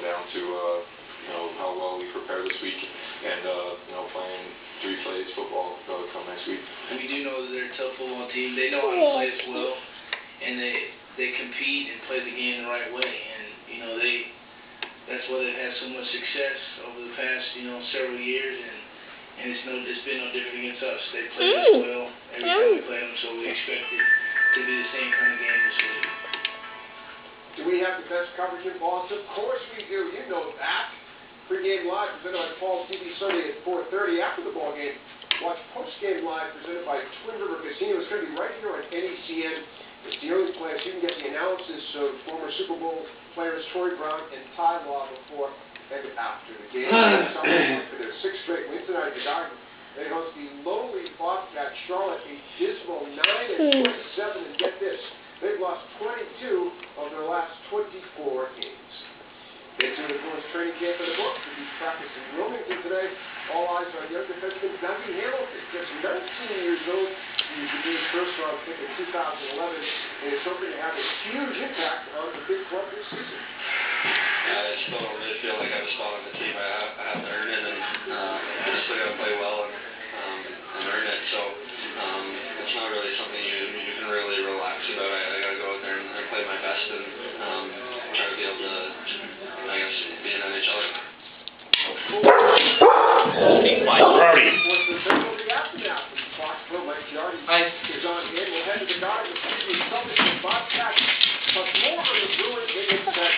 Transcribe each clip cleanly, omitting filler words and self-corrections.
down to how well we prepare this week, and playing 3 plays football come next week. We do know that they're a tough football team. They know how to play us well, and they compete and play the game the right way, and that's why they've had so much success over the past several years, and it's been no different against us. They play us well every time we play them, so we expect it to be the same kind of game this week. Do we have the best coverage in Boston? Of course we do. You know that. Pre-game live presented by Paul TV Sunday at 4:30. After the ball game, watch post-game live presented by Twin River Casino. It's going to be right here on NECN. It's the early class. You can get the analysis of former Super Bowl players Troy Brown and Ty Law before and after the game. For their 6th straight win tonight at the Garden, they host the lowly Bobcat Charlotte, a dismal 9-27. And get this, they've lost 22 of their last 24 games. Into the Bulls training camp for the Bucs. He's practicing in Wilmington today. All eyes on young defenseman Dougie Hamilton, just 19 years old. He was the Blues' first-round pick in 2011, and is hoping to have a huge impact on the big club this season. I still don't really feel like I have a spot on the team. I have to earn it, and I still got to play well and earn it. So it's not really something you can really relax about. I got to go out there and play my best and try to be able to, I guess, be an NHLer. Hi. Is on hand. We'll head to the Garden to see the Celtics and Bobcats. But more on the Bruins in that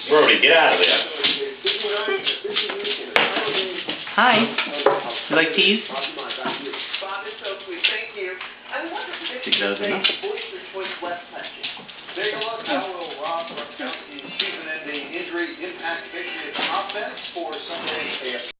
Brody, get out of there. Hi. You like teas? Bob, it's so sweet. Thank you. I wonder if Think that was enough? Oyster Choice West Patches. Take a look how will Rob Gronkowski's season-ending injury impact Patriots offense for Sunday.